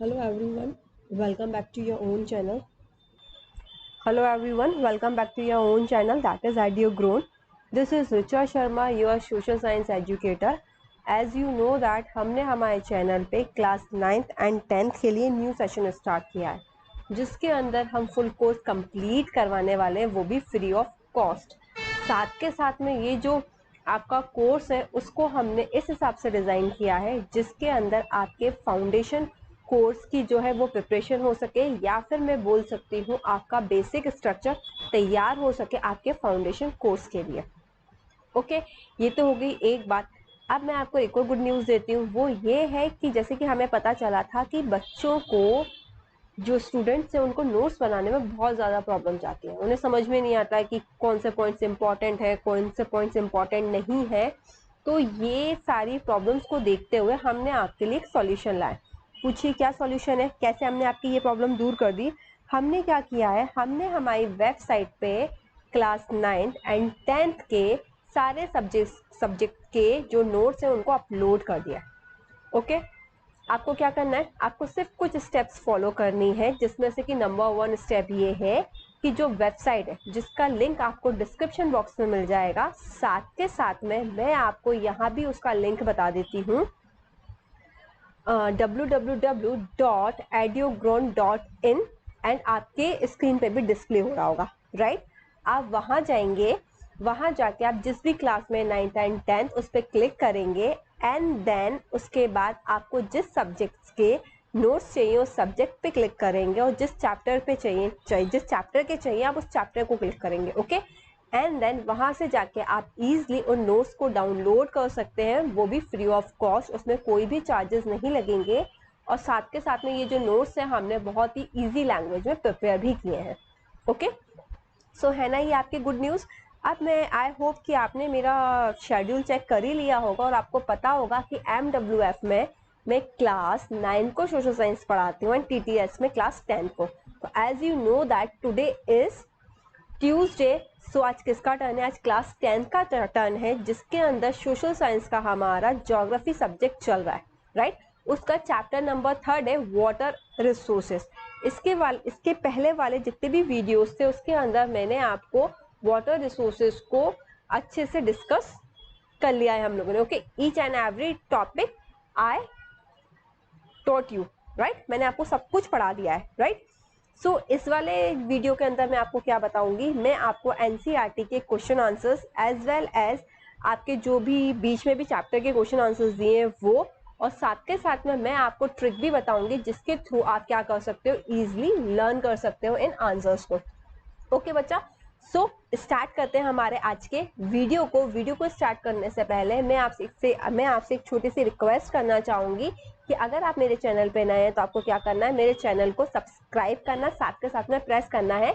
Hello everyone, welcome back to your own channel. Hello everyone, welcome back to your own channel, that is EduGrown. This is Richa Sharma, your social science educator. As you know that हमने हमारे channel पे class 9th and 10th के लिए new session start किया है, जिसके अंदर हम फुल कोर्स कंप्लीट करवाने वाले हैं, वो भी फ्री ऑफ कॉस्ट। साथ के साथ में ये जो आपका कोर्स है उसको हमने इस हिसाब से डिज़ाइन किया है जिसके अंदर आपके फाउंडेशन कोर्स की जो है वो प्रिपरेशन हो सके, या फिर मैं बोल सकती हूँ आपका बेसिक स्ट्रक्चर तैयार हो सके आपके फाउंडेशन कोर्स के लिए। ओके, ये तो हो गई एक बात। अब मैं आपको एक और गुड न्यूज़ देती हूँ, वो ये है कि जैसे कि हमें पता चला था कि बच्चों को, जो स्टूडेंट्स हैं, उनको नोट्स बनाने में बहुत ज़्यादा प्रॉब्लम्स आती हैं। उन्हें समझ में नहीं आता है कि कौन से पॉइंट्स इंपॉर्टेंट है, कौन से पॉइंट्स इंपॉर्टेंट नहीं है। तो ये सारी प्रॉब्लम्स को देखते हुए हमने आपके लिए एक सॉल्यूशन लाया। पूछिए क्या सॉल्यूशन है, कैसे हमने आपकी ये प्रॉब्लम दूर कर दी। हमने क्या किया है, हमने हमारी वेबसाइट पे क्लास 9th एंड 10th के सारे सब्जेक्ट के जो नोट्स हैं उनको अपलोड कर दिया। ओके, आपको क्या करना है, आपको सिर्फ कुछ स्टेप्स फॉलो करनी है, जिसमें से कि नंबर 1 स्टेप ये है कि जो वेबसाइट है जिसका लिंक आपको डिस्क्रिप्शन बॉक्स में मिल जाएगा, साथ के साथ में मैं आपको यहाँ भी उसका लिंक बता देती हूँ, www.edugrown.in, एंड आपके स्क्रीन पे भी डिस्प्ले हो रहा होगा, राइट। आप वहाँ जाएंगे, वहाँ जाके आप जिस भी क्लास में 9th एंड 10th उस पर क्लिक करेंगे, एंड देन उसके बाद आपको जिस सब्जेक्ट्स के नोट्स चाहिए उस सब्जेक्ट पे क्लिक करेंगे, और जिस चैप्टर पे चाहिए जिस चैप्टर के चाहिए आप उस चैप्टर को क्लिक करेंगे। ओके, एंड देन वहाँ से जाके आप इजीली उन नोट्स को डाउनलोड कर सकते हैं, वो भी फ्री ऑफ कॉस्ट, उसमें कोई भी चार्जेस नहीं लगेंगे। और साथ के साथ में ये जो नोट्स हैं हमने बहुत ही इजी लैंग्वेज में प्रिपेयर भी किए हैं। ओके, सो है ना ये आपकी गुड न्यूज़। अब मैं आई होप कि आपने मेरा शेड्यूल चेक कर ही लिया होगा और आपको पता होगा कि MWF में मैं क्लास 9 को सोशल साइंस पढ़ाती हूँ एंड TTS में क्लास 10 को। तो as you know that today is Tuesday, so आज किसका टर्न है, आज क्लास 10th का टर्न है, जिसके अंदर सोशल साइंस का हमारा ज्योग्राफी सब्जेक्ट चल रहा है, राइट। उसका चैप्टर नंबर 3 है वाटर रिसोर्सेज। इसके पहले वाले जितने भी वीडियोस थे उसके अंदर मैंने आपको वाटर रिसोर्सेज को अच्छे से डिस्कस कर लिया है हम लोगों ने। Okay, each and every topic I taught you, right. मैंने आपको सब कुछ पढ़ा दिया है, राइट। सो इस वाले वीडियो के अंदर मैं आपको क्या बताऊंगी, मैं आपको NCERT के question answers as well as आपके जो भी बीच में भी चैप्टर के क्वेश्चन आंसर्स दिए हैं वो, और साथ के साथ में मैं आपको ट्रिक भी बताऊंगी जिसके थ्रू आप क्या कर सकते हो, इजीली लर्न कर सकते हो इन आंसर्स को। ओके बच्चा, सो स्टार्ट करते हैं हमारे आज के वीडियो को स्टार्ट करने से पहले मैं आपसे एक छोटी सी रिक्वेस्ट करना चाहूंगी कि अगर आप मेरे चैनल पे नए हैं तो आपको क्या करना है, मेरे चैनल को सब्सक्राइब करना, साथ के साथ में प्रेस करना है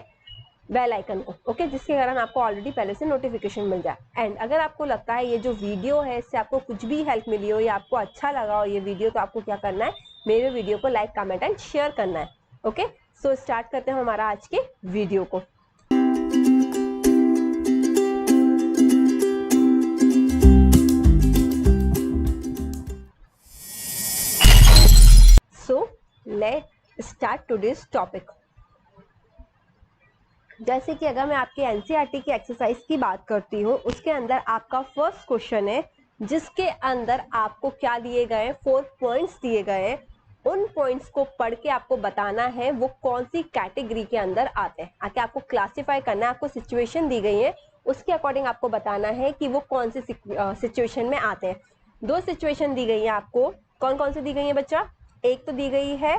बेल आइकन को। ओके, जिसके कारण आपको ऑलरेडी पहले से नोटिफिकेशन मिल जाए। एंड अगर आपको लगता है ये जो वीडियो है इससे आपको कुछ भी हेल्प मिली हो या आपको अच्छा लगा हो ये वीडियो, तो आपको क्या करना है, मेरे वीडियो को लाइक, कमेंट एंड शेयर करना है। ओके, सो स्टार्ट करते हैं हमारा आज के वीडियो को। So let's start today's topic. जैसे कि अगर मैं आपके NCERT की एक्सरसाइज की बात करती हूँ, उसके अंदर आपका फर्स्ट क्वेश्चन है जिसके अंदर आपको क्या दिए गए, 4 पॉइंट्स दिए गए। उन पॉइंट्स को पढ़ के आपको बताना है वो कौन सी कैटेगरी के अंदर आते हैं। आके आपको क्लासिफाई करना है, आपको सिचुएशन दी गई है उसके अकॉर्डिंग आपको बताना है कि वो कौन सी सिचुएशन में आते हैं। 2 सिचुएशन दी गई है आपको, कौन कौन सी दी गई है बच्चा। एक तो दी गई है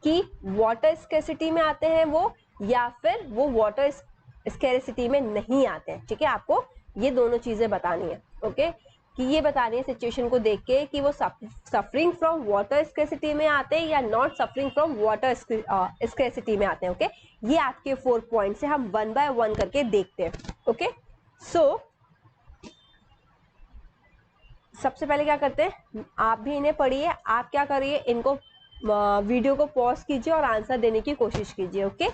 कि वाटर स्कैसिटी में आते हैं वो, या फिर वो वाटर स्कैसिटी में नहीं आते हैं। ठीक है, आपको ये दोनों चीजें बतानी है। ओके, कि ये बतानी है सिचुएशन को देख के कि वो सफरिंग फ्रॉम वाटर स्कैसिटी में आते हैं या not suffering from water scarcity में आते हैं। ओके, ये आपके 4 पॉइंट्स है, हम 1 बाय 1 करके देखते हैं। ओके, सो सबसे पहले क्या करते हैं, आप भी इन्हें पढ़िए, आप क्या करिए, इनको वीडियो को पॉज कीजिए और आंसर देने की कोशिश कीजिए। ओके,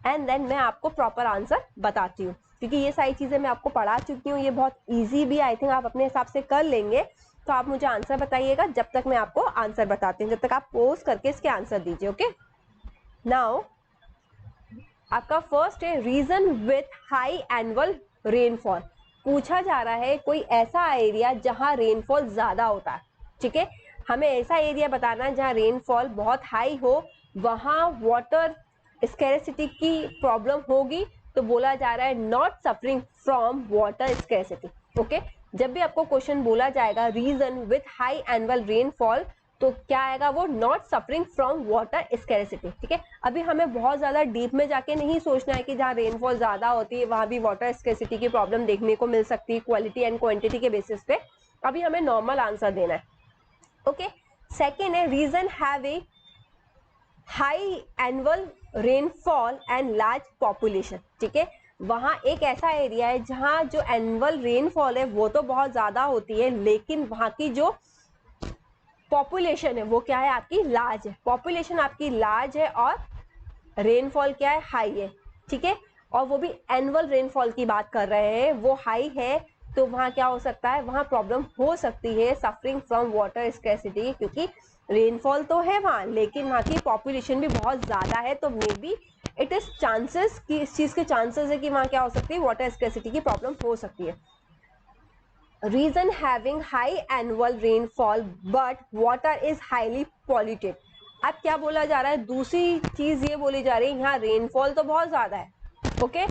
एंड देन मैं आपको प्रॉपर आंसर बताती हूँ, क्योंकि ये सारी चीजें मैं आपको पढ़ा चुकी हूँ, ये बहुत इजी भी, आई थिंक आप अपने हिसाब से कर लेंगे। तो आप मुझे आंसर बताइएगा जब तक मैं आपको आंसर बताती हूँ, जब तक आप पोज करके इसके आंसर दीजिए। ओके, नाउ आपका फर्स्ट है region with high annual rainfall. पूछा जा रहा है कोई ऐसा एरिया जहां रेनफॉल ज्यादा होता है, ठीक है, हमें ऐसा एरिया बताना है जहां रेनफॉल बहुत हाई हो, वहां वाटर स्कैरसिटी की प्रॉब्लम होगी। तो बोला जा रहा है not suffering from water scarcity. Okay, जब भी आपको क्वेश्चन बोला जाएगा region with high annual rainfall, तो क्या आएगा वो not suffering from water scarcity. ठीक है, अभी हमें बहुत ज्यादा डीप में जाके नहीं सोचना है कि जहाँ रेनफॉल ज्यादा होती है वहां भी वाटर स्कैरसिटी की प्रॉब्लम देखने को मिल सकती है क्वालिटी एंड क्वांटिटी के बेसिस पे। अभी हमें नॉर्मल आंसर देना है। ओके, सेकेंड है region have a high annual rainfall and large population. ठीक है, वहां एक ऐसा एरिया है जहां जो एनुअल रेनफॉल है वो तो बहुत ज्यादा होती है, लेकिन वहां की जो पॉपुलेशन है वो क्या है आपकी लार्ज है। पॉपुलेशन आपकी लार्ज है और रेनफॉल क्या है हाई है। ठीक है, और वो भी एनुअल रेनफॉल की बात कर रहे हैं, वो हाई है। तो वहां क्या हो सकता है, वहां प्रॉब्लम हो सकती है सफरिंग फ्रॉम वाटर स्कैरसिटी, क्योंकि रेनफॉल तो है वहां लेकिन वहां की पॉपुलेशन भी बहुत ज्यादा है। तो may be it is chances कि इस चीज के चांसेस है कि वहां क्या हो सकती है वाटर स्कैरसिटी की प्रॉब्लम हो सकती है। Region having high annual rainfall but water is highly polluted. अब क्या बोला जा रहा है, दूसरी चीज ये बोली जा रही है यहाँ रेनफॉल तो बहुत ज्यादा है, ओके,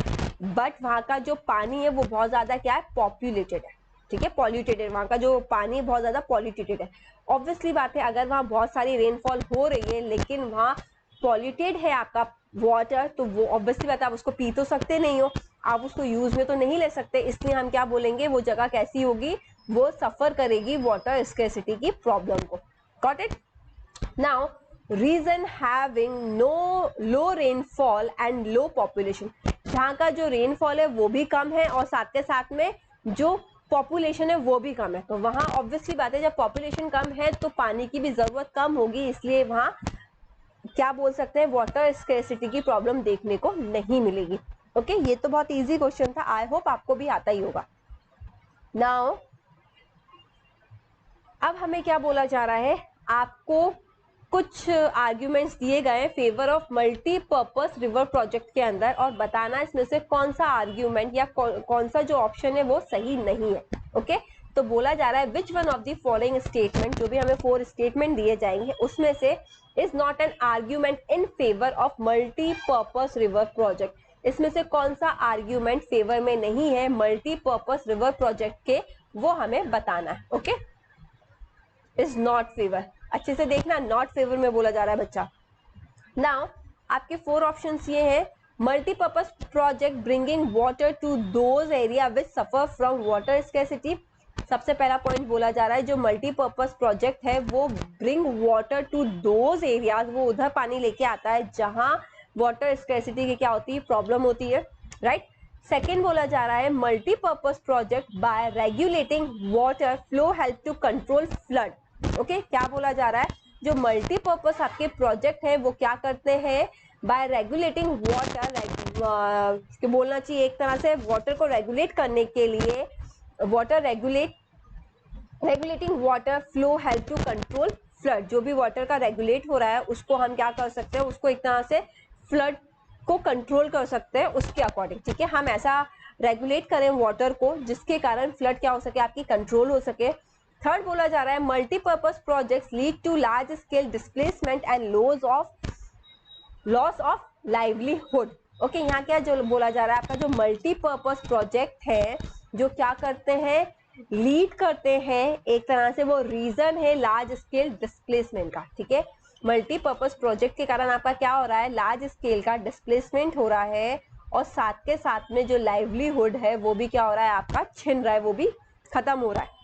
बट वहां का जो पानी है वो बहुत ज्यादा क्या है पॉप्युलेटेड है। ठीक है, पॉल्यूटेड है, वहां का जो पानी है बहुत ज्यादा पॉल्यूटेड है। ऑब्वियसली बात है अगर वहां बहुत सारी रेनफॉल हो रही है लेकिन वहां पॉल्यूटेड है आपका वाटर, तो वो ऑब्वियसली बात है आप उसको पी तो सकते नहीं हो, आप उसको यूज में तो नहीं ले सकते, इसलिए हम क्या बोलेंगे वो जगह कैसी होगी, वो सफर करेगी वाटर स्कैरसिटी की प्रॉब्लम को। Got it? Now region having no low rainfall and low population. जहाँ का जो रेनफॉल है वो भी कम है और साथ के साथ में जो पॉपुलेशन है वो भी कम है। तो वहां ऑब्वियसली बात है जब पॉपुलेशन कम है तो पानी की भी जरूरत कम होगी, इसलिए वहां क्या बोल सकते हैं वाटर स्कैरसिटी की प्रॉब्लम देखने को नहीं मिलेगी। ओके, ये तो बहुत इजी क्वेश्चन था, आई होप आपको भी आता ही होगा। नाउ अब हमें क्या बोला जा रहा है, आपको कुछ आर्ग्यूमेंट्स दिए गए favour of multipurpose river project के अंदर और बताना इसमें से कौन सा आर्ग्यूमेंट या कौन सा जो ऑप्शन है वो सही नहीं है। ओके, तो बोला जा रहा है which one of the following statement, जो भी हमें 4 स्टेटमेंट दिए जाएंगे उसमें से is not an argument in favour of multipurpose river project. इसमें से कौन सा आर्ग्यूमेंट फेवर में नहीं है मल्टीपर्पस रिवर प्रोजेक्ट के, वो हमें बताना है। ओके, इज नॉट फेवर, अच्छे से देखना, नॉट फेवर में बोला जा रहा है बच्चा। नाउ आपके 4 ऑप्शंस ये हैं, multipurpose project bringing water to those area which suffer from water scarcity. सबसे पहला पॉइंट बोला जा रहा है जो मल्टीपर्पज प्रोजेक्ट है वो bring water to those areas, वो उधर पानी लेके आता है जहां वाटर स्कैरसिटी की क्या होती है प्रॉब्लम होती है, राइट। सेकेंड बोला जा रहा है multipurpose project by regulating water flow help to control flood. Okay, क्या बोला जा रहा है, जो मल्टीपर्पज आपके प्रोजेक्ट है वो क्या करते हैं, बाय रेगुलेटिंग वाटर, बोलना चाहिए एक तरह से वाटर को रेगुलेट करने के लिए, water regulating water flow help to control flood. जो भी वाटर का रेगुलेट हो रहा है उसको हम क्या कर सकते हैं, उसको एक तरह से फ्लड को कंट्रोल कर सकते हैं उसके अकॉर्डिंग। ठीक है, हम ऐसा रेगुलेट करें वाटर को जिसके कारण फ्लड क्या हो सके आपकी कंट्रोल हो सके। थर्ड बोला जा रहा है multipurpose projects lead to large scale displacement and loss of livelihood. Okay, यहाँ क्या जो बोला जा रहा है, आपका जो मल्टीपर्पज प्रोजेक्ट है जो क्या करते हैं, लीड करते हैं, एक तरह से वो रीजन है लार्ज स्केल डिस्प्लेसमेंट का। ठीक है, मल्टीपर्पज प्रोजेक्ट के कारण आपका क्या हो रहा है, लार्ज स्केल का डिस्प्लेसमेंट हो रहा है और साथ के साथ में जो लाइवलीहुड है वो भी क्या हो रहा है आपका छिन रहा है, वो भी खत्म हो रहा है।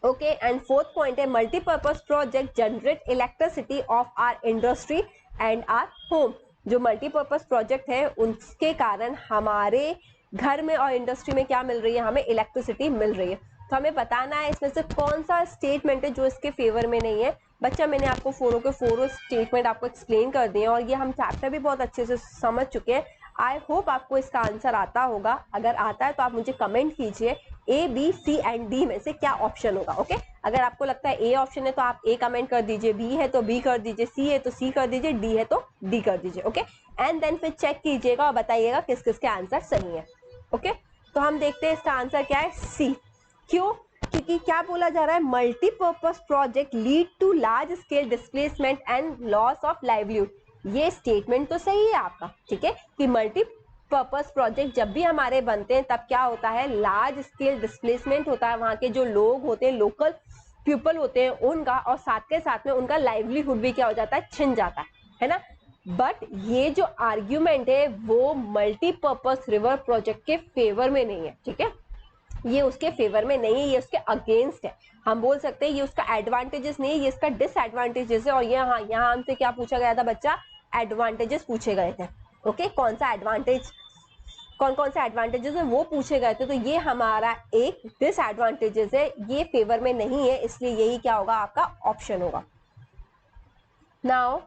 ओके, एंड फोर्थ पॉइंट है multipurpose project generate electricity of our industry and our home. जो मल्टीपर्पज प्रोजेक्ट है उसके कारण हमारे घर में और इंडस्ट्री में क्या मिल रही है, हमें इलेक्ट्रिसिटी मिल रही है। तो हमें बताना है इसमें से कौन सा स्टेटमेंट है जो इसके फेवर में नहीं है। बच्चा मैंने आपको 4 के 4 स्टेटमेंट आपको एक्सप्लेन कर दिए और ये हम चैप्टर भी बहुत अच्छे से समझ चुके हैं। आई होप आपको इसका आंसर आता होगा, अगर आता है तो आप मुझे कमेंट कीजिए A B C and D में से क्या ऑप्शन होगा। ओके, अगर आपको लगता है ए ऑप्शन है तो आप ए कमेंट कर दीजिए, बी है तो बी कर दीजिए, सी है तो सी कर दीजिए, डी है तो डी कर दीजिए। ओके, एंड देन फिर चेक कीजिएगा और बताइएगा किस किस के आंसर सही है। ओके, तो हम देखते हैं इसका आंसर क्या है, सी। क्यों? क्योंकि क्या बोला जा रहा है, multipurpose project lead to large scale displacement and loss of livelihood. ये स्टेटमेंट तो सही है आपका, ठीक है, कि मल्टीपर्पज प्रोजेक्ट जब भी हमारे बनते हैं तब क्या होता है, लार्ज स्केल डिस्प्लेसमेंट होता है, वहां के जो लोग होते हैं, लोकल पीपल होते हैं उनका, और साथ के साथ में उनका लाइवलीहुड भी क्या हो जाता है, छिन जाता है ना। बट ये जो आर्ग्यूमेंट है वो मल्टीपर्पज रिवर प्रोजेक्ट के फेवर में नहीं है, ठीक है, ये उसके फेवर में नहीं है, ये उसके अगेंस्ट है। हम बोल सकते हैं ये उसका एडवांटेजेस नहीं है, ये इसका डिसएडवांटेजेस है। और यहाँ हमसे क्या पूछा गया था बच्चा, एडवांटेजेस पूछे गए थे। ओके, कौन सा एडवांटेज, कौन कौन से एडवांटेजेस है वो पूछे गए थे, तो ये हमारा एक डिसएडवांटेजेस है, ये फेवर में नहीं है, इसलिए यही क्या होगा, आपका ऑप्शन होगा। नाउ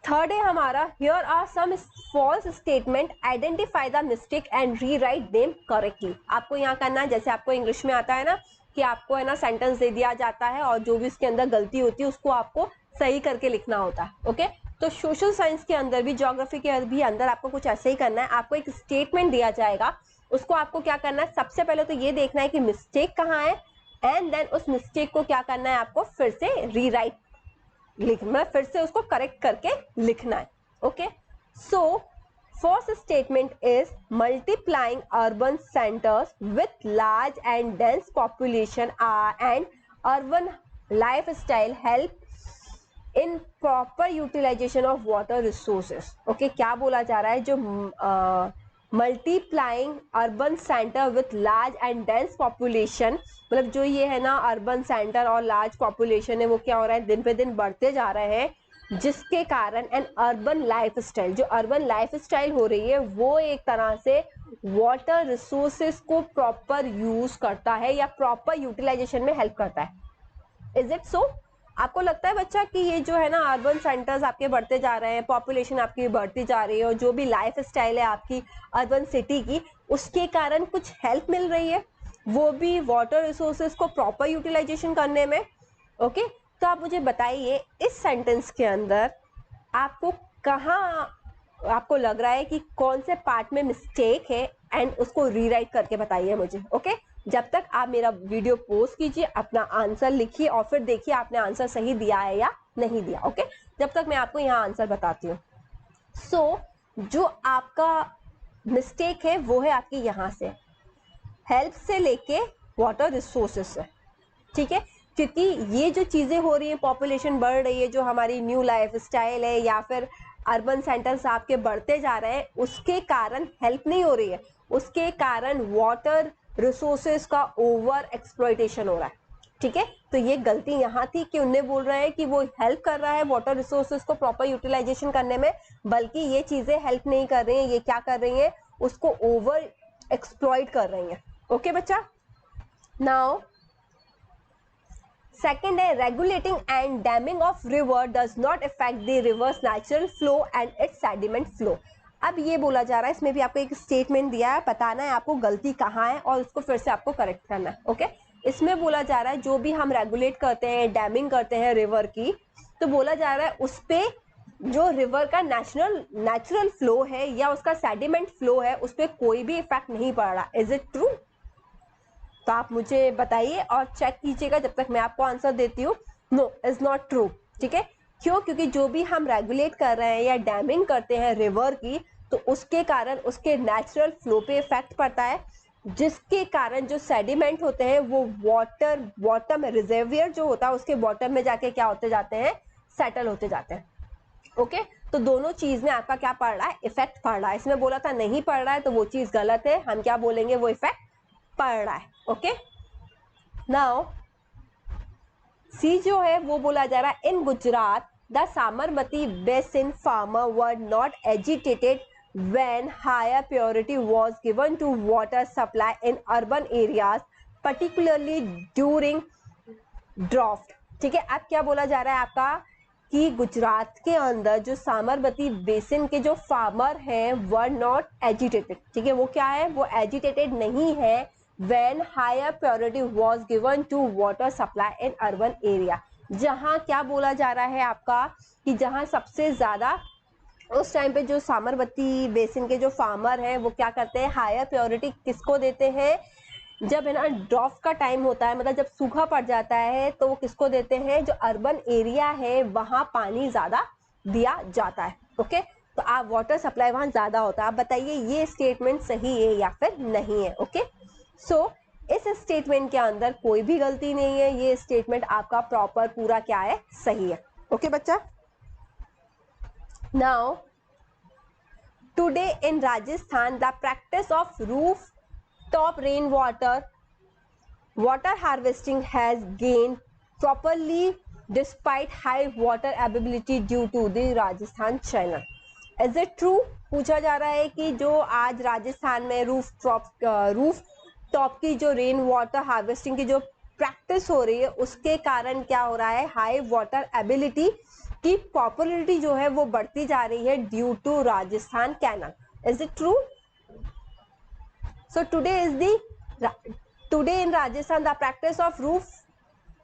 थर्ड है हमारा, here are some false statement, identify the mistake and rewrite them correctly. आपको यहाँ करना है, जैसे आपको इंग्लिश में आता है ना कि आपको है ना सेंटेंस दे दिया जाता है और जो भी उसके अंदर गलती होती है उसको आपको सही करके लिखना होता है। ओके, तो सोशल साइंस के अंदर भी, ज्योग्राफी के भी अंदर आपको कुछ ऐसे ही करना है। आपको एक स्टेटमेंट दिया जाएगा, उसको आपको क्या करना है, सबसे पहले तो ये देखना है कि मिस्टेक कहाँ है, एंड देन उस मिस्टेक को क्या करना है, आपको फिर से रीराइट लिखना, फिर से उसको करेक्ट करके लिखना है। Okay, so first statement is multiplying urban centres with large and dense population and urban lifestyle help in proper utilisation of water resources. Okay, क्या बोला जा रहा है, जो multiplying urban centre with large and dense population, मतलब जो ये है ना अर्बन सेंटर और लार्ज पॉपुलेशन है वो क्या हो रहा है, दिन पे दिन बढ़ते जा रहे हैं, जिसके कारण एन अर्बन लाइफस्टाइल, जो अर्बन लाइफस्टाइल हो रही है वो एक तरह से वाटर रिसोर्सेस को प्रॉपर यूज करता है या प्रॉपर यूटिलाइजेशन में हेल्प करता है। Is it so? आपको लगता है बच्चा कि ये जो है ना अर्बन सेंटर्स आपके बढ़ते जा रहे हैं, पॉपुलेशन आपकी बढ़ती जा रही है और जो भी लाइफ स्टाइल है आपकी अर्बन सिटी की, उसके कारण कुछ हेल्प मिल रही है, वो भी वाटर रिसोर्सेज को प्रॉपर यूटिलाइजेशन करने में? ओके, तो आप मुझे बताइए इस सेंटेंस के अंदर आपको कहाँ, आपको लग रहा है कि कौन से पार्ट में मिस्टेक है, एंड उसको रीराइट करके बताइए मुझे। ओके, जब तक आप मेरा वीडियो पोस्ट कीजिए, अपना आंसर लिखिए और फिर देखिए आपने आंसर सही दिया है या नहीं दिया। ओके, जब तक मैं आपको यहाँ आंसर बताती हूँ। सो जो आपका मिस्टेक है वो है आपकी यहाँ से, हेल्प से लेके वाटर रिसोर्सेस से, ठीक है, क्योंकि ये जो चीजें हो रही है, पॉपुलेशन बढ़ रही है, जो हमारी न्यू लाइफ स्टाइल है या फिर अर्बन सेंटर्स आपके बढ़ते जा रहे हैं, उसके कारण हेल्प नहीं हो रही है, उसके कारण वाटर रिसोर्सेज का ओवर एक्सप्लॉइटेशन हो रहा है, ठीक है। तो ये गलती यहाँ थी कि उन्हें बोल रहे हैं कि वो हेल्प कर रहा है वाटर रिसोर्सेज को प्रॉपर यूटिलाइजेशन करने में, बल्कि ये चीजें हेल्प नहीं कर रही हैं, ये क्या कर रही हैं, उसको ओवर एक्सप्लॉइट कर रही हैं। ओके बच्चा, नाउ सेकेंड है regulating and damming of river does not effect the reverse natural flow and it's sediment flow. अब ये बोला जा रहा है, इसमें भी आपको एक स्टेटमेंट दिया है, बताना है आपको गलती कहाँ है और उसको फिर से आपको करेक्ट करना है। ओके, इसमें बोला जा रहा है जो भी हम रेगुलेट करते हैं, डैमिंग करते हैं रिवर की, तो बोला जा रहा है उस पर जो रिवर का नेचुरल फ्लो है या उसका सेडिमेंट फ्लो है उस पर कोई भी इफेक्ट नहीं पड़ रहा। Is it true? तो आप मुझे बताइए और चेक कीजिएगा जब तक मैं आपको आंसर देती हूँ। नो, इज नॉट ट्रू, ठीक है। क्यों? क्योंकि जो भी हम रेगुलेट कर रहे हैं या डैमिंग करते हैं रिवर की, तो उसके कारण उसके नेचुरल फ्लो पे इफेक्ट पड़ता है, जिसके कारण जो सेडिमेंट होते हैं वो वाटर बॉटम रिजर्वियर जो होता है उसके बॉटम में जाके क्या होते जाते हैं, सेटल होते जाते हैं। ओके, तो दोनों चीज में आपका क्या पड़ रहा है, इफेक्ट पड़ रहा है। इसमें बोला था नहीं पड़ रहा है तो वो चीज गलत है, हम क्या बोलेंगे, वो इफेक्ट पड़ रहा है। ओके, नाउ सी जो है वो बोला जा रहा है in Gujarat the Sabarmati basin farmer were not agitated when higher purity was given to water supply in urban areas particularly during drought। ठीक है, अब क्या बोला जा रहा है आपका कि गुजरात के अंदर जो साबरमती बेसिन के जो फार्मर हैं वर नॉट एजिटेटेड, ठीक है, वो क्या है, वो एजिटेटेड नहीं है when higher priority was given to water supply in urban area. जहां क्या बोला जा रहा है आपका कि जहां सबसे ज्यादा उस टाइम पे जो साबरमती बेसिन के जो फार्मर हैं वो क्या करते हैं, हायर प्रायोरिटी किसको देते हैं, जब है ना ड्रॉप का टाइम होता है, मतलब जब सूखा पड़ जाता है तो वो किसको देते हैं, जो अर्बन एरिया है वहां पानी ज्यादा दिया जाता है। ओके, तो आप वाटर सप्लाई वहां ज्यादा होता है। आप बताइए ये स्टेटमेंट सही है या फिर नहीं है। ओके, सो इस स्टेटमेंट के अंदर कोई भी गलती नहीं है, ये स्टेटमेंट आपका प्रॉपर पूरा क्या है, सही है। ओके बच्चा, now today in Rajasthan the practice of rooftop rainwater water harvesting has gained properly despite high water availability due to the Rajasthan channel. Is it true? पूछा जा रहा है कि जो आज राजस्थान में रूफ टॉप की जो रेन वाटर हार्वेस्टिंग की जो प्रैक्टिस हो रही है उसके कारण क्या हो रहा है, हाई वाटर एबिलिटी की पॉपुलरिटी जो है वो बढ़ती जा रही है due to Rajasthan canal. Is it true? So today in Rajasthan the practice of roof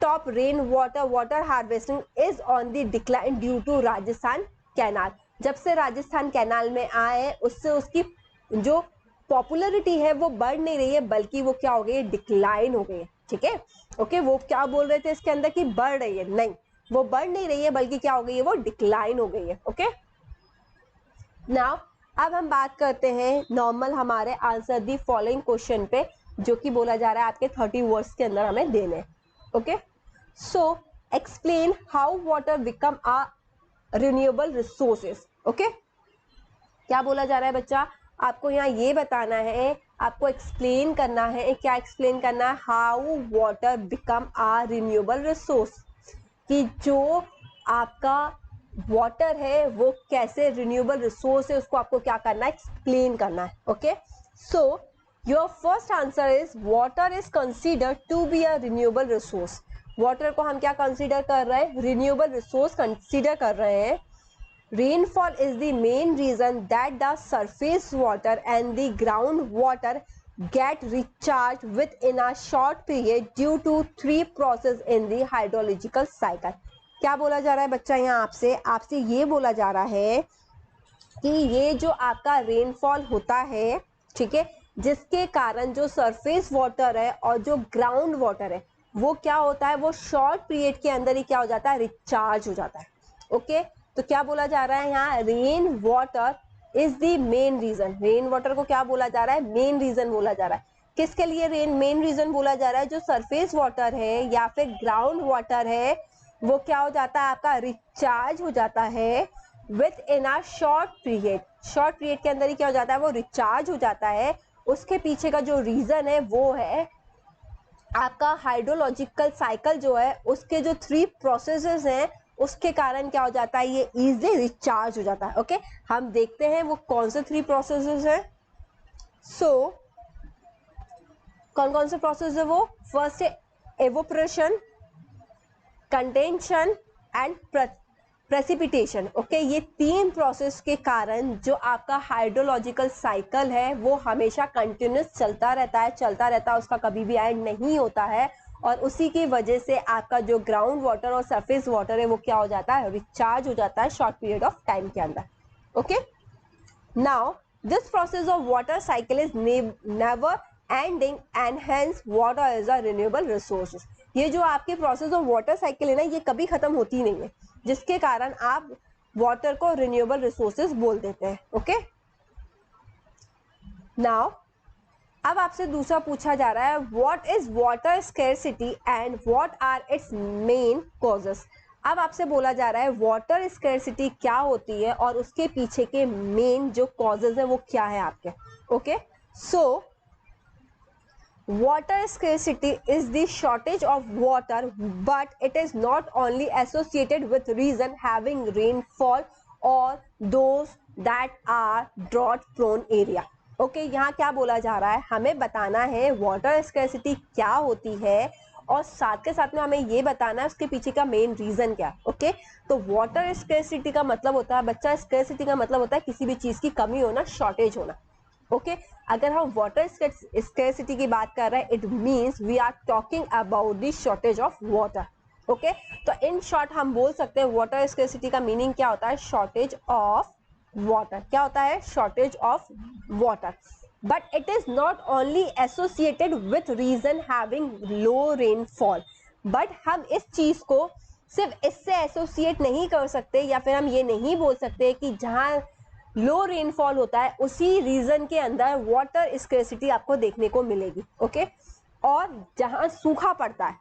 top rain water harvesting is on the decline due to Rajasthan canal. जब से राजस्थान कैनाल में आए उससे उसकी जो पॉपुलरिटी है वो बढ़ नहीं रही है बल्कि वो क्या हो गई है, डिक्लाइन हो गई है। ठीक है, ओके, वो क्या बोल रहे थे इसके अंदर कि बढ़ रही है, नहीं, वो बढ़ नहीं रही है बल्कि क्या हो गई है, वो डिक्लाइन हो गई है। ओके, नाउ अब हम बात करते हैं नॉर्मल हमारे आंसर दी फॉलोइंग क्वेश्चन पे, जो कि बोला जा रहा है आपके 30 वर्ड्स के अंदर हमें देने। Okay, so explain how water become a renewable resources. Okay, क्या बोला जा रहा है बच्चा, आपको यहाँ ये बताना है, आपको एक्सप्लेन करना है, क्या एक्सप्लेन करना है, how water become a renewable resource, कि जो आपका वाटर है वो कैसे रिन्यूएबल रिसोर्स है उसको आपको क्या करना है, एक्सप्लेन करना है। Okay, so your first answer is water is considered to be a renewable resource. Water को हम क्या कंसीडर कर रहे हैं, रिन्यूएबल रिसोर्स कंसीडर कर रहे हैं। Rainfall is the main reason that the surface water and the groundwater get recharged within a short period due to 3 processes in the hydrological cycle. क्या बोला जा रहा है बच्चा, यहाँ आपसे ये बोला जा रहा है कि ये जो आपका रेनफॉल होता है, ठीक है, जिसके कारण जो सरफेस वाटर है और जो ग्राउंड वाटर है वो क्या होता है, वो शॉर्ट पीरियड के अंदर ही क्या हो जाता है, रिचार्ज हो जाता है। ओके, तो क्या बोला जा रहा है यहाँ, rain water is the main reason. Rain water को क्या बोला जा रहा है, मेन रीजन बोला जा रहा है। किसके लिए मेन रीजन बोला जा रहा है, जो सरफेस वाटर है या फिर ग्राउंड वाटर है वो क्या हो जाता है, आपका रिचार्ज हो जाता है with in a short period. Short period के अंदर ही क्या हो जाता है, वो रिचार्ज हो जाता है। उसके पीछे का जो रीजन है वो है आपका हाइड्रोलॉजिकल साइकिल जो है, उसके जो 3 प्रोसेसेस हैं उसके कारण क्या हो जाता है, ये इजीली रिचार्ज हो जाता है। ओके, हम देखते हैं वो कौन से 3 प्रोसेसेस हैं। सो कौन कौन से प्रोसेस है वो, फर्स्ट है एवोपरेशन, कंडेंशन एंड प्रेसिपिटेशन। ओके, ये 3 प्रोसेस के कारण जो आपका हाइड्रोलॉजिकल साइकिल है वो हमेशा कंटिन्यूस चलता रहता है, उसका कभी भी एंड नहीं होता है, और उसी की वजह से आपका जो ग्राउंड वाटर और सरफेस वाटर है वो क्या हो जाता है, रिचार्ज हो जाता है शॉर्ट पीरियड ऑफ टाइम के अंदर। Okay, now this process of water cycle is never ending and hence water is a renewable resource. ये जो आपकी प्रोसेस ऑफ वाटर साइकिल है ना, ये कभी खत्म होती नहीं है, जिसके कारण आप वाटर को रिन्यूएबल रिसोर्सेज बोल देते हैं। ओके, नाउ अब आपसे दूसरा पूछा जा रहा है, what is water scarcity and what are its main causes. अब आपसे बोला जा रहा है वाटर स्कैरसिटी क्या होती है और उसके पीछे के मेन जो कॉजेज है वो क्या है आपके। Okay, so water scarcity is the shortage of water, but it is not only associated with region having rainfall or those that are drought prone area. Okay, यहाँ क्या बोला जा रहा है, हमें बताना है वाटर स्कैरसिटी क्या होती है और साथ के साथ में हमें ये बताना है उसके पीछे का मेन रीजन क्या है। ओके, तो वाटर स्कैरसिटी का मतलब होता है बच्चा, स्कैरसिटी का मतलब होता है किसी भी चीज की कमी होना, शॉर्टेज होना। ओके, अगर हम वाटर स्कैरसिटी की बात कर रहे हैं, it means we are talking about the shortage of water. Okay, तो इन शॉर्ट हम बोल सकते हैं वाटर स्कैरसिटी का मीनिंग क्या होता है, शॉर्टेज ऑफ वाटर। क्या होता है, shortage of water. But it is not only associated with region having low rainfall. But हम इस चीज को सिर्फ इससे एसोसिएट नहीं कर सकते, या फिर हम ये नहीं बोल सकते कि जहां लो रेनफॉल होता है उसी रीजन के अंदर वाटर स्कैरसिटी आपको देखने को मिलेगी। ओके, और जहां सूखा पड़ता है,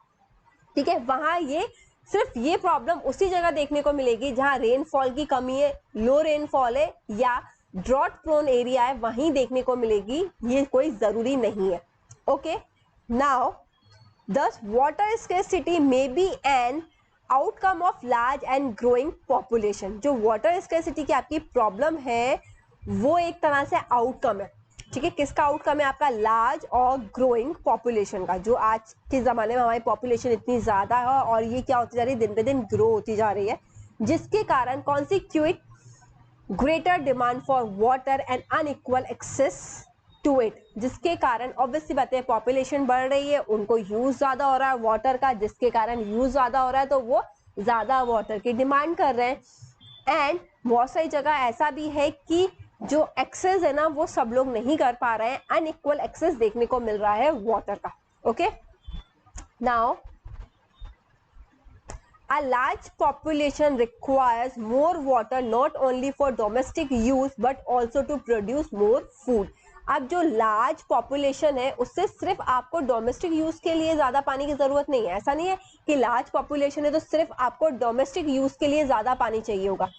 ठीक है, वहां ये सिर्फ ये प्रॉब्लम उसी जगह देखने को मिलेगी जहां रेनफॉल की कमी है, लो रेनफॉल है या ड्रॉट प्रोन एरिया है, वहीं देखने को मिलेगी, ये कोई जरूरी नहीं है। Okay, now thus water scarcity may be an outcome of large and growing population। जो water scarcity की आपकी प्रॉब्लम है वो एक तरह से आउटकम है, ठीक है, किसका आउटकम है, आपका लार्ज और ग्रोइंग पॉपुलेशन का। जो आज के ज़माने में हमारी पॉपुलेशन इतनी ज़्यादा है और ये क्या होती जा रही है, दिन पे दिन ग्रो होती जा रही है, जिसके कारण consequent greater demand for water and unequal access to it. जिसके कारण ऑब्वियसली बात है पॉपुलेशन बढ़ रही है, उनको यूज ज़्यादा हो रहा है वाटर का, जिसके कारण यूज ज़्यादा हो रहा है तो वो ज़्यादा वाटर की डिमांड कर रहे हैं। एंड बहुत सारी जगह ऐसा भी है कि जो एक्सेस है ना वो सब लोग नहीं कर पा रहे हैं, अनइक्वल एक्सेस देखने को मिल रहा है वाटर का। Okay, now a large population requires more water not only for domestic use but also to produce more food। अब जो लार्ज पॉपुलेशन है उससे सिर्फ आपको डोमेस्टिक यूज के लिए ज्यादा पानी की जरूरत नहीं है। ऐसा नहीं है कि लार्ज पॉपुलेशन है तो सिर्फ आपको डोमेस्टिक यूज के लिए ज्यादा पानी चाहिए होगा,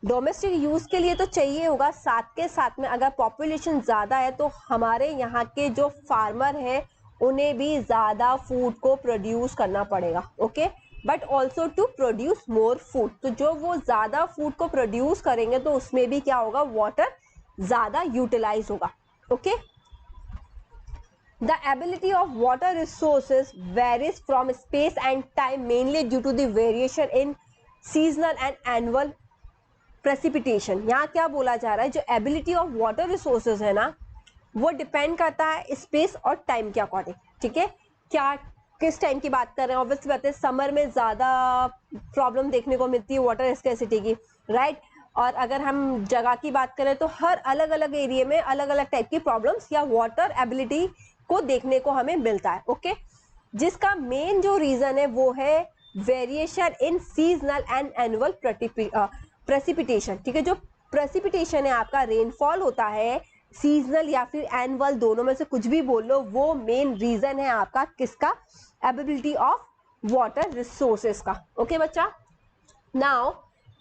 डोमेस्टिक यूज के लिए तो चाहिए होगा, साथ के साथ में अगर पॉपुलेशन ज्यादा है तो हमारे यहाँ के जो फार्मर हैं उन्हें भी ज्यादा फूड को प्रोड्यूस करना पड़ेगा। Okay, but also to produce more food. तो जो वो ज्यादा फूड को प्रोड्यूस करेंगे तो उसमें भी क्या होगा, वाटर ज्यादा यूटिलाइज होगा। Okay, The ability of water resources varies from space and time mainly due to the variation in seasonal and annual precipitation। यहाँ क्या बोला जा रहा है, जो एबिलिटी ऑफ वाटर रिसोर्सेज है ना वो डिपेंड करता है स्पेस और टाइम के अकॉर्डिंग। ठीक है, क्या किस टाइम की बात कर रहे हैं, ऑब्वियसली बात है समर में ज़्यादा प्रॉब्लम देखने को मिलती है वाटर स्कैरसिटी की, राइट। और अगर हम जगह की बात करें तो हर अलग अलग एरिया में अलग अलग टाइप की प्रॉब्लम्स या वाटर एबिलिटी को देखने को हमें मिलता है। ओके, जिसका मेन जो रीज़न है वो है variation in seasonal and annual precipitation. ठीक है, जो प्रेसिपिटेशन है आपका रेनफॉल होता है सीजनल या फिर एनुअल, दोनों में से कुछ भी बोल लो, वो मेन रीजन है आपका किसका, एबिलिटी ऑफ वाटर रिसोर्सेस का। ओके बच्चा, now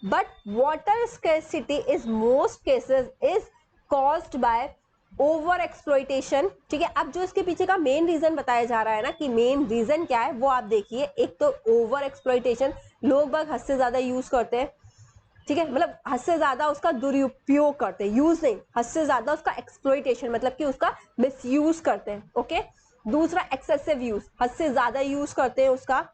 but water scarcity is most cases is caused by over exploitation. ठीक है, अब जो इसके पीछे का मेन रीजन बताया जा रहा है ना कि मेन रीजन क्या है वो आप देखिए। एक तो ओवर एक्सप्लॉइटेशन, लोग बाग हद से ज्यादा यूज करते हैं। ठीक है, मतलब हद से ज्यादा उसका दुरुपयोग करते हैं, यूज नहीं, हद से ज्यादा उसका एक्सप्लॉइटेशन मतलब कि उसका मिसयूज करते हैं। ओके, दूसरा एक्सेसिव यूज, हद से ज्यादा यूज करते हैं उसका।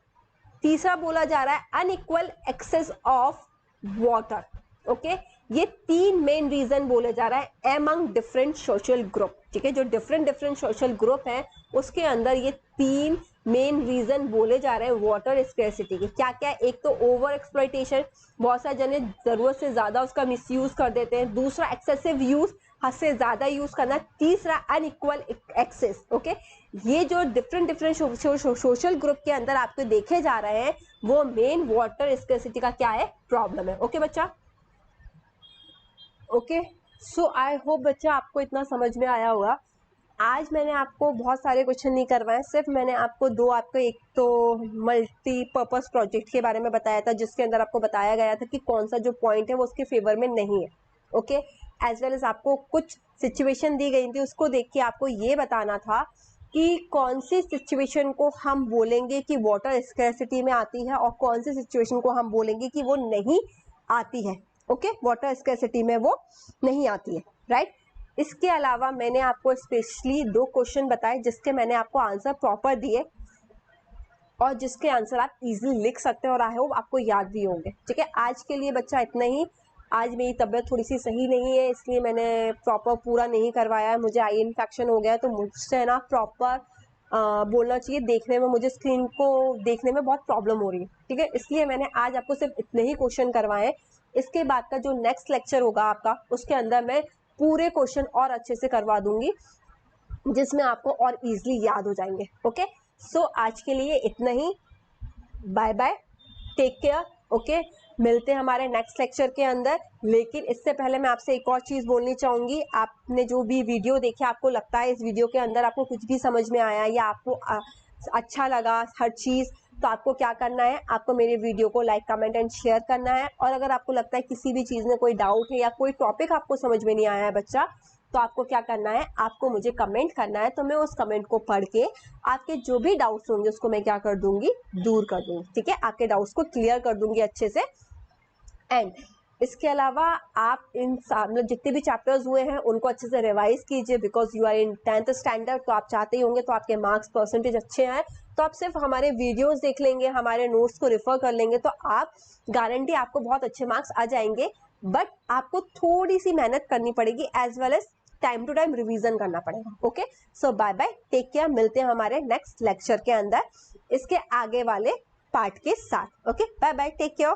तीसरा बोला जा रहा है unequal access of water. Okay, ये तीन मेन रीजन बोले जा रहा है एमंग डिफरेंट सोशल ग्रुप। ठीक है, जो डिफरेंट डिफरेंट सोशल ग्रुप है उसके अंदर ये तीन मेन रीजन बोले जा रहे हैं वाटर स्कैरसिटी के। क्या क्या, एक तो ओवर एक्सप्लॉइटेशन, बहुत सारे जने जरूरत से ज्यादा उसका मिसयूज कर देते हैं। दूसरा एक्सेसिव यूज, हद से ज्यादा यूज करना। तीसरा अनइक्वल एक्सेस। ओके, ये जो डिफरेंट डिफरेंट सोशल ग्रुप के अंदर आपको देखे जा रहे हैं वो मेन वाटर स्कैरसिटी का क्या है, प्रॉब्लम है। ओके बच्चा, ओके, सो आई होप बच्चा आपको इतना समझ में आया होगा। आज मैंने आपको बहुत सारे क्वेश्चन नहीं करवाए, सिर्फ मैंने आपको दो, आपको एक तो मल्टीपर्पज प्रोजेक्ट के बारे में बताया था जिसके अंदर आपको बताया गया था कि कौन सा जो पॉइंट है वो उसके फेवर में नहीं है। ओके, एज वेल एज आपको कुछ सिचुएशन दी गई थी, उसको देख के आपको ये बताना था कि कौन सी सिचुएशन को हम बोलेंगे कि वाटर स्कैरसिटी में आती है और कौन सी सिचुएशन को हम बोलेंगे कि वो नहीं आती है। ओके, वाटर स्कैरसिटी में वो नहीं आती है, राइट। इसके अलावा मैंने आपको स्पेशली दो क्वेश्चन बताए जिसके मैंने आपको आंसर प्रॉपर दिए। और जिसके आंसर आप इजीली लिख सकते हैं और आई होप आपको याद भी होंगे। ठीक है, आज के लिए बच्चा इतना ही। आज मेरी तबीयत थोड़ी सी सही नहीं है, इसलिए मैंने प्रॉपर पूरा नहीं करवाया है। मुझे आई इन्फेक्शन हो गया है, तो मुझसे ना प्रॉपर बोलना चाहिए, देखने में मुझे स्क्रीन को देखने में बहुत प्रॉब्लम हो रही है। ठीक है, इसलिए मैंने आज आपको सिर्फ इतने ही क्वेश्चन करवाए हैं। इसके बाद का जो नेक्स्ट लेक्चर होगा आपका, उसके अंदर मैं पूरे क्वेश्चन और अच्छे से करवा दूंगी, जिसमें आपको और इजीली याद हो जाएंगे। ओके, सो आज के लिए इतना ही। Bye bye, take care. Okay, मिलते हैं हमारे नेक्स्ट लेक्चर के अंदर। लेकिन इससे पहले मैं आपसे एक और चीज बोलनी चाहूंगी। आपने जो भी वीडियो देखी, आपको लगता है इस वीडियो के अंदर आपको कुछ भी समझ में आया या आपको अच्छा लगा हर चीज, तो आपको क्या करना है, आपको मेरे वीडियो को लाइक, कमेंट एंड शेयर करना है। और अगर आपको लगता है किसी भी चीज में कोई डाउट है या कोई टॉपिक आपको समझ में नहीं आया है बच्चा, तो आपको क्या करना है, आपको मुझे कमेंट करना है। तो मैं उस कमेंट को पढ़ के आपके जो भी डाउट्स होंगे उसको मैं क्या कर दूंगी, दूर कर दूंगी। ठीक है, आपके डाउट्स को क्लियर कर दूंगी अच्छे से। एंड इसके अलावा आप इन मतलब जितने भी चैप्टर्स हुए हैं उनको अच्छे से रिवाइज कीजिए, because you are in 10th standard, तो आप चाहते ही होंगे तो आपके मार्क्स परसेंटेज अच्छे आए। तो आप सिर्फ हमारे वीडियोस देख लेंगे, हमारे नोट्स को रिफर कर लेंगे, तो आप गारंटी आपको बहुत अच्छे मार्क्स आ जाएंगे। बट आपको थोड़ी सी मेहनत करनी पड़ेगी, as well as time to time revision करना पड़ेगा। Okay, so bye bye, take care. मिलते हैं हमारे नेक्स्ट लेक्चर के अंदर इसके आगे वाले पार्ट के साथ। Okay, bye bye, take care.